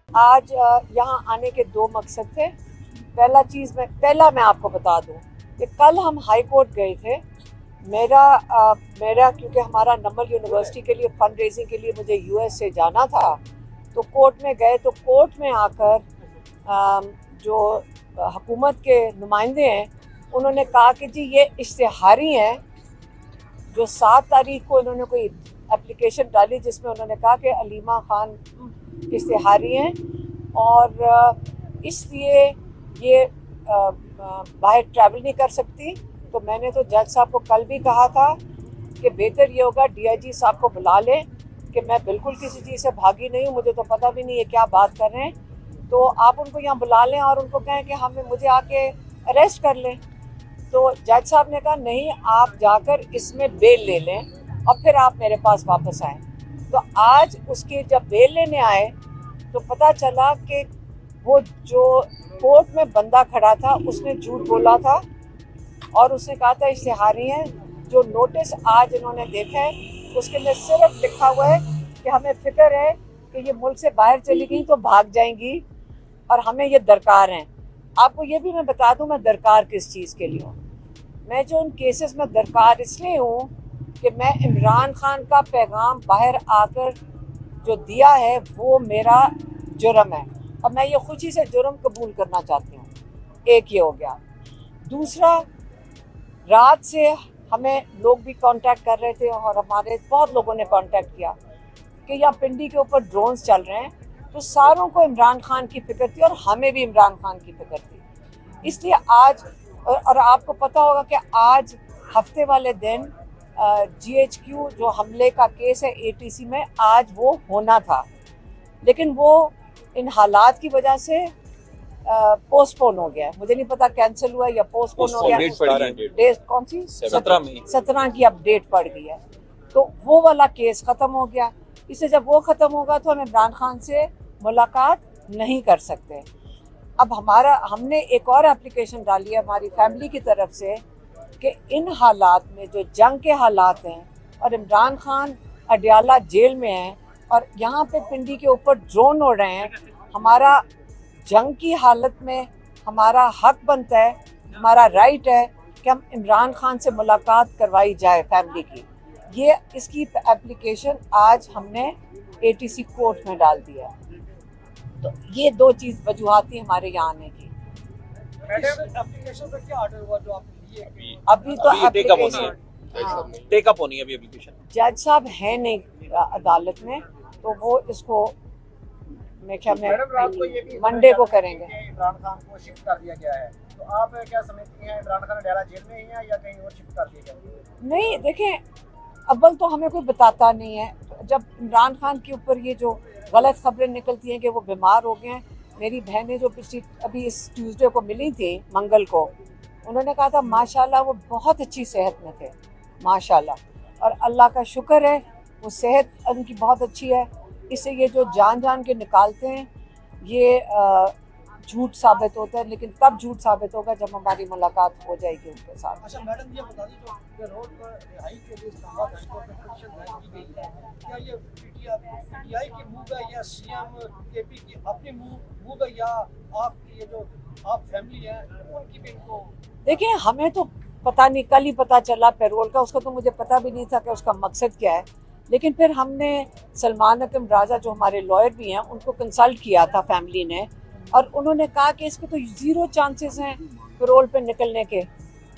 आज यहाँ आने के दो मकसद थे। पहला मैं आपको बता दूं कि कल हम हाई कोर्ट गए थे। मेरा क्योंकि हमारा नमल यूनिवर्सिटी के लिए फंड रेजिंग के लिए मुझे यूएस से जाना था, तो कोर्ट में गए। तो कोर्ट में आकर जो हुकूमत के नुमाइंदे हैं उन्होंने कहा कि जी ये इश्तिहारी हैं। जो 7 तारीख को इन्होंने कोई एप्लीकेशन डाली जिसमें उन्होंने कहा कि अलीमा खान इश्तिहारी हैं और इसलिए ये बाहर ट्रैवल नहीं कर सकती। तो मैंने तो जज साहब को कल भी कहा था कि बेहतर ये होगा डीआईजी साहब को बुला लें कि मैं बिल्कुल किसी चीज़ से भागी नहीं हूँ, मुझे तो पता भी नहीं है क्या बात कर रहे हैं। तो आप उनको यहाँ बुला लें और उनको कहें कि मुझे आके अरेस्ट कर लें। तो जज साहब ने कहा नहीं, आप जाकर इसमें बेल ले लें और फिर आप मेरे पास वापस आएँ। तो आज उसकी जब बेल लेने आए तो पता चला कि वो जो कोर्ट में बंदा खड़ा था उसने झूठ बोला था और उसने कहा था इश्तिहारी हैं। जो नोटिस आज इन्होंने देखा है उसके अंदर सिर्फ लिखा हुआ है कि हमें फिक्र है कि ये मुल्क से बाहर चली गई तो भाग जाएंगी और हमें ये दरकार हैं। आपको ये भी मैं बता दूं मैं दरकार किस चीज़ के लिए हूँ। मैं जो इन केसेस में दरकार इसलिए हूँ कि मैं इमरान खान का पैगाम बाहर आकर जो दिया है वो मेरा जुर्म है और मैं ये खुशी से जुर्म कबूल करना चाहती हूँ। एक ये हो गया। दूसरा, रात से हमें लोग भी कांटेक्ट कर रहे थे और हमारे बहुत लोगों ने कांटेक्ट किया कि यहाँ पिंडी के ऊपर ड्रोन्स चल रहे हैं। तो सारों को इमरान खान की फिक्र थी और हमें भी इमरान खान की फिक्र थी। इसलिए आज और आपको पता होगा कि आज हफ्ते वाले दिन GHQ जो हमले का केस है ATC में आज वो होना था, लेकिन वो इन हालात की वजह से पोस्टपोन हो गया। मुझे नहीं पता कैंसिल हुआ या पोस्टपोन हो गया। डेट कौन सी? 17 की अपडेट पड़ गई है। तो वो वाला केस ख़त्म हो गया। इससे जब वो ख़त्म होगा तो हम इमरान खान से मुलाकात नहीं कर सकते। अब हमने एक और एप्लीकेशन डाली है हमारी फैमिली की तरफ से कि इन हालात में जो जंग के हालात हैं और इमरान खान अडयाला जेल में हैं और यहाँ पे पिंडी के ऊपर ड्रोन उड़ रहे हैं, हमारा जंग की हालत में हमारा हक बनता है, हमारा राइट है कि हम इमरान खान से मुलाकात करवाई जाए फैमिली की। ये इसकी एप्लीकेशन आज हमने ATC कोर्ट में डाल दिया। तो ये दो चीज़ वजूहात थी हमारे यहाँ आने की। एप्लीकेशन पे क्या ऑर्डर हुआ जो आपने लिए? अभी तो एप्लीकेशन टेकअप होनी है अभी एप्लीकेशन। जज साहब है नहीं अदालत में, तो वो इसको मैं क्या मैं मंडे को करेंगे। इमरान खान को शिफ्ट कर दिया गया है, तो आप क्या समझती हैं इमरान खान अडयाला जेल में ही है या कहीं और शिफ्ट कर दिया गया? नहीं, देखें, अव्वल तो हमें कोई बताता नहीं है। जब इमरान खान के ऊपर ये जो गलत खबरें निकलती हैं कि वो बीमार हो गए हैं, मेरी बहनें जो अभी इस ट्यूसडे को मिली थी, मंगल को, उन्होंने कहा था माशाल्लाह वो बहुत अच्छी सेहत में थे, माशाल्लाह। और अल्लाह का शुक्र है वो सेहत उनकी बहुत अच्छी है। इससे ये जो जान के निकालते हैं ये झूठ साबित होता है, लेकिन तब झूठ साबित होगा जब हमारी मुलाकात हो जाएगी उनके साथ। अच्छा मैडम, ये बता दीजिए जो रोड पर रिहाई के लिए इस्लामाबाद हाई कोर्ट में पिटीशन दायर की गई है, क्या ये PTI की मूव है या CM KP की अपनी मूव है या आपकी ये जो आप फैमिली है उनकी भी? इनको देखिए, हमें तो पता नहीं, कल ही पता चला पैरोल का, उसका तो मुझे पता भी नहीं था कि उसका मकसद क्या है। लेकिन फिर हमने सलमान अकरम राजा जो हमारे लॉयर भी हैं उनको कंसल्ट किया था फैमिली ने, और उन्होंने कहा कि इसके तो 0 चांसेस हैं पैरोल पे निकलने के।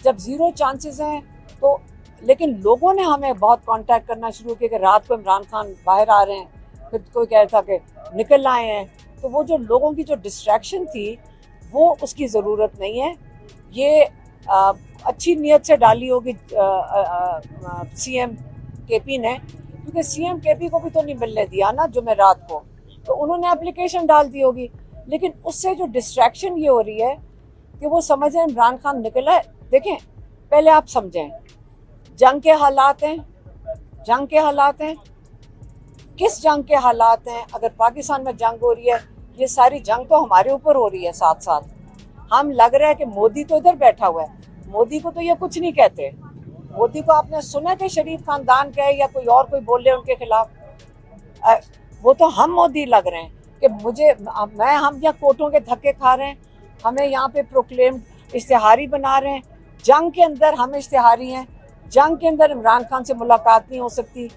जब 0 चांसेस हैं तो, लेकिन लोगों ने हमें बहुत कांटेक्ट करना शुरू किया कि रात को इमरान खान बाहर आ रहे हैं, फिर कोई कह रहा था कि निकल आए हैं। तो वो जो लोगों की जो डिस्ट्रैक्शन थी वो उसकी ज़रूरत नहीं है। ये अच्छी नीयत से डाली होगी CM KP ने, क्योंकि CM KP को भी तो नहीं मिलने दिया ना जुमेरात को, तो उन्होंने एप्लीकेशन डाल दी होगी। लेकिन उससे जो डिस्ट्रैक्शन ये हो रही है कि वो समझें इमरान खान निकला है। देखें, पहले आप समझें, जंग के हालात हैं, जंग के हालात हैं, किस जंग के हालात हैं? अगर पाकिस्तान में जंग हो रही है, ये सारी जंग तो हमारे ऊपर हो रही है साथ साथ। हम लग रहा है कि मोदी तो इधर बैठा हुआ है, मोदी को तो ये कुछ नहीं कहते। मोदी को आपने सुना कि शरीफ खानदान का है या कोई और कोई बोल रहे उनके खिलाफ? वो तो हम मोदी लग रहे हैं। कि हम यहाँ कोर्टों के धक्के खा रहे हैं, हमें यहाँ पे प्रोक्लेम इश्तिहारी बना रहे हैं। जंग के अंदर हम इश्तिहारी हैं, जंग के अंदर इमरान खान से मुलाकात नहीं हो सकती।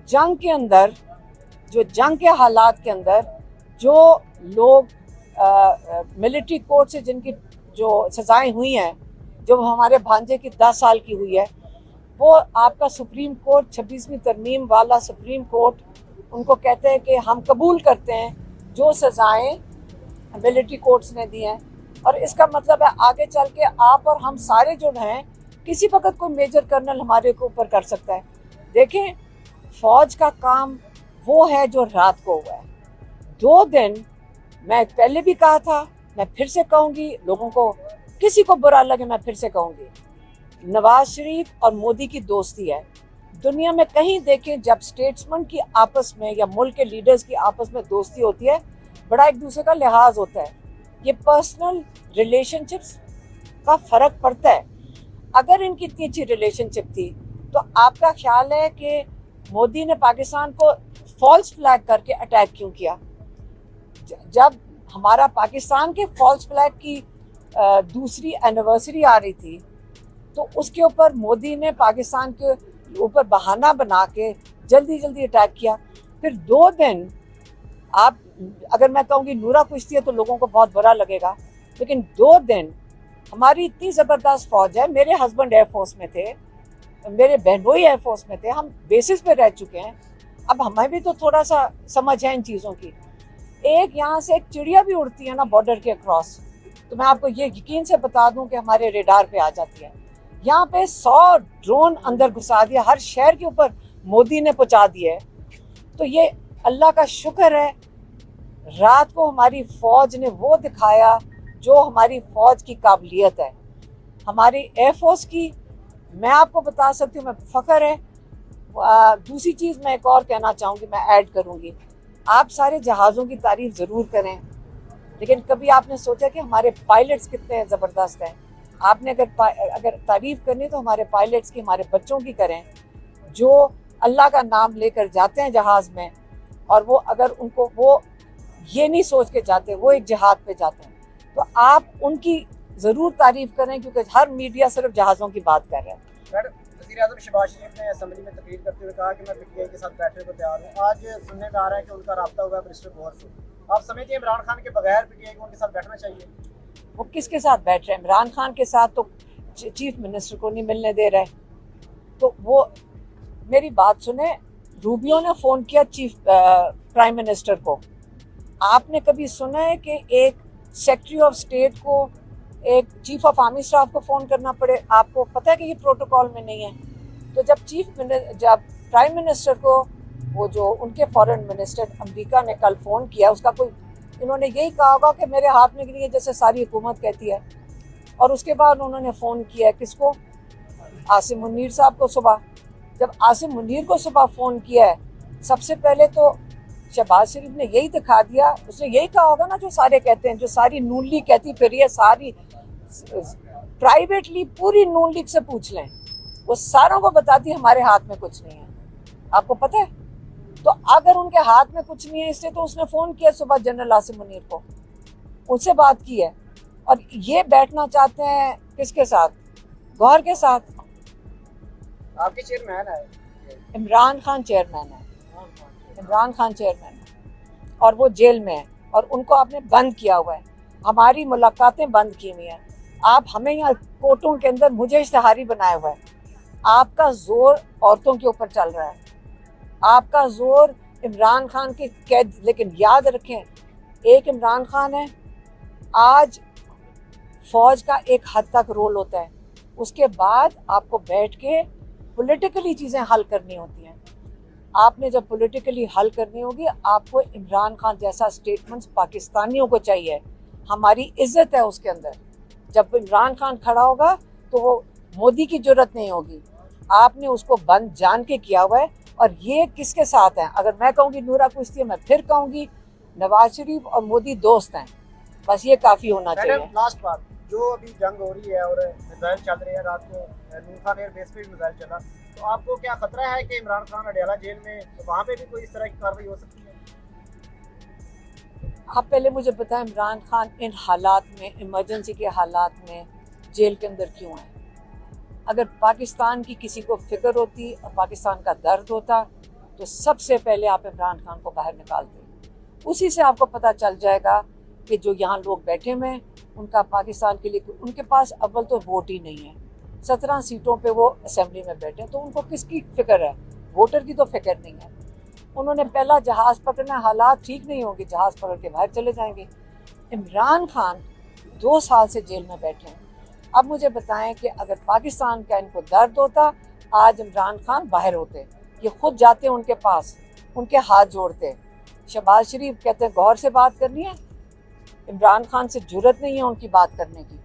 जंग के अंदर जंग के हालात के अंदर जो लोग मिलिट्री कोर्ट से जिनकी जो सजाएं हुई हैं, जो हमारे भांजे की 10 साल की हुई है, वो आपका सुप्रीम कोर्ट 26वीं तरमीम वाला सुप्रीम कोर्ट उनको कहते हैं कि हम कबूल करते हैं जो सजाएं मिलिट्री कोर्ट्स ने दी हैं। और इसका मतलब है आगे चल के आप और हम सारे जो हैं, किसी वक्त कोई मेजर कर्नल हमारे को ऊपर कर सकता है। देखें, फौज का काम वो है जो रात को हुआ है। 2 दिन मैं पहले भी कहा था, मैं फिर से कहूँगी, लोगों को किसी को बुरा लगे मैं फिर से कहूँगी, नवाज शरीफ और मोदी की दोस्ती है। दुनिया में कहीं देखें जब स्टेट्समैन की आपस में या मुल्क के लीडर्स की आपस में दोस्ती होती है, बड़ा एक दूसरे का लिहाज होता है। ये पर्सनल रिलेशनशिप्स का फ़र्क पड़ता है। अगर इनकी इतनी अच्छी रिलेशनशिप थी तो आपका ख्याल है कि मोदी ने पाकिस्तान को फॉल्स फ्लैग करके अटैक क्यों किया? जब हमारा पाकिस्तान के फॉल्स फ्लैग की दूसरी एनिवर्सरी आ रही थी तो उसके ऊपर मोदी ने पाकिस्तान के ऊपर बहाना बना के जल्दी जल्दी अटैक किया। फिर 2 दिन आप, अगर मैं कहूँगी नूरा कुश्ती है तो लोगों को बहुत बुरा लगेगा, लेकिन 2 दिन हमारी इतनी ज़बरदस्त फौज है। मेरे हस्बैंड एयरफोर्स में थे, मेरे बहनोई एयरफोर्स में थे, हम बेसिस पे रह चुके हैं। अब हमें भी तो थोड़ा सा समझ है इन चीज़ों की। एक यहाँ से एक चिड़िया भी उड़ती है ना बॉर्डर के अक्रॉस, तो मैं आपको ये यकीन से बता दूं कि हमारे रेडार पे आ जाती है। यहाँ पे 100 ड्रोन अंदर घुसा दिया, हर शहर के ऊपर मोदी ने पहुँचा दिया है। तो ये अल्लाह का शुक्र है, रात को हमारी फ़ौज ने वो दिखाया जो हमारी फ़ौज की काबिलियत है, हमारी एयरफोर्स की। मैं आपको बता सकती हूँ, मैं फ़ख्र है। दूसरी चीज़ मैं एक और कहना चाहूँगी, मैं ऐड करूँगी, आप सारे जहाज़ों की तारीफ़ ज़रूर करें, लेकिन कभी आपने सोचा कि हमारे पायलट्स कितने ज़बरदस्त हैं? आपने अगर तारीफ़ करनी तो हमारे पायलट्स की, हमारे बच्चों की करें, जो अल्लाह का नाम लेकर जाते हैं जहाज़ में, और वो अगर उनको वो ये नहीं सोच के जाते, वो एक जिहाद पे जाते हैं, तो आप उनकी ज़रूर तारीफ़ करें, क्योंकि हर मीडिया सिर्फ जहाज़ों की बात कर रहा है। सर, वज़ीर-ए-आज़म शहबाज शरीफ ने असेंबली में तकरीर करते हुए कहा कि मैं पीटीआई के साथ बैठने को तैयार हूँ। आज सुनने में आ रहा है कि उनका राब्ता हुआ है मिनिस्टर गौहर से। आप समझते हैं इमरान खान के बगैर पीटीआई को उनके साथ बैठना चाहिए? वो किसके साथ बैठ रहे हैं? इमरान खान के साथ तो चीफ मिनिस्टर को नहीं मिलने दे रहे। तो वो, मेरी बात सुने, रूबियो ने फ़ोन किया प्राइम मिनिस्टर को। आपने कभी सुना है कि एक सेक्रेटरी ऑफ स्टेट को एक चीफ ऑफ आर्मी स्टाफ को फ़ोन करना पड़े? आपको पता है कि ये प्रोटोकॉल में नहीं है। तो जब प्राइम मिनिस्टर को वो जो उनके फॉरेन मिनिस्टर अमेरिका ने कल फ़ोन किया, उसका कोई, इन्होंने यही कहा होगा कि मेरे हाथ में नहीं है, जैसे सारी हुकूमत कहती है। और उसके बाद उन्होंने फ़ोन किया किसको? आसिम मुनीर साहब को सुबह। जब आसिम मुनीर को सुबह फ़ोन किया है, सबसे पहले तो शहबाज शरीफ ने यही दिखा दिया, उसने यही कहा होगा ना जो सारे कहते हैं, जो सारी नून लीग कहती फिर ये सारी प्राइवेटली पूरी नून लीग से पूछ लें, वो सारों को बताती हमारे हाथ में कुछ नहीं है। आपको पता है? तो अगर उनके हाथ में कुछ नहीं है, इससे तो उसने फ़ोन किया सुबह जनरल आसिम मुनीर को, उनसे बात की है। और ये बैठना चाहते हैं किसके साथ? गौहर के साथ। आपके चेयरमैन है इमरान खान चेयरमैन है, इमरान खान चेयरमैन है, और वो जेल में है, और उनको आपने बंद किया हुआ है। हमारी मुलाकातें बंद की हुई हैं। आप हमें यहाँ कोर्टों के अंदर मुझे इश्तिहारी बनाया हुआ है। आपका जोर औरतों के ऊपर चल रहा है, आपका जोर इमरान खान के कैद। लेकिन याद रखें, एक इमरान खान है, आज फौज का एक हद तक रोल होता है, उसके बाद आपको बैठ के पॉलिटिकली चीज़ें हल करनी होती हैं। आपने जब पॉलिटिकली हल करनी होगी, आपको इमरान खान जैसा स्टेटमेंट्स पाकिस्तानियों को चाहिए। हमारी इज्जत है उसके अंदर। जब इमरान खान खड़ा होगा तो वो मोदी की जरूरत नहीं होगी। आपने उसको बंद जान के किया हुआ है। और ये किसके साथ हैं? अगर मैं कहूँगी नूरा कुश्ती, मैं फिर कहूँगी नवाज शरीफ और मोदी दोस्त हैं। बस ये काफ़ी होना चाहिए। लास्ट बात, जो अभी जंग हो रही है और मिसाइल चल रहे हैं, रात को नूर खान एयरबेस पे भी मिसाइल चला, तो आपको क्या खतरा है कि इमरान खान अडयाला जेल में, तो वहाँ पे भी कोई इस तरह की कार्रवाई हो सकती है? आप पहले मुझे बताएं, इमरान खान इन हालात में, इमरजेंसी के हालात में जेल के अंदर क्यों है? अगर पाकिस्तान की किसी को फिक्र होती और पाकिस्तान का दर्द होता तो सबसे पहले आप इमरान खान को बाहर निकालते। उसी से आपको पता चल जाएगा कि जो यहाँ लोग बैठे हुए हैं उनका पाकिस्तान के लिए, उनके पास अव्वल तो वोट ही नहीं है। 17 सीटों पे वो असेंबली में बैठे हैं, तो उनको किसकी फिक्र है? वोटर की तो फिक्र नहीं है। उन्होंने पहला जहाज़ पकड़ना, हालात ठीक नहीं होंगे, जहाज़ पकड़ के बाहर चले जाएंगे। इमरान खान 2 साल से जेल में बैठे हैं। अब मुझे बताएं कि अगर पाकिस्तान का इनको दर्द होता, आज इमरान खान बाहर होते, ये खुद जाते उनके पास, उनके हाथ जोड़ते। शहबाज शरीफ कहते हैं गौर से बात करनी है, इमरान खान से जुर्रत नहीं है उनकी बात करने की।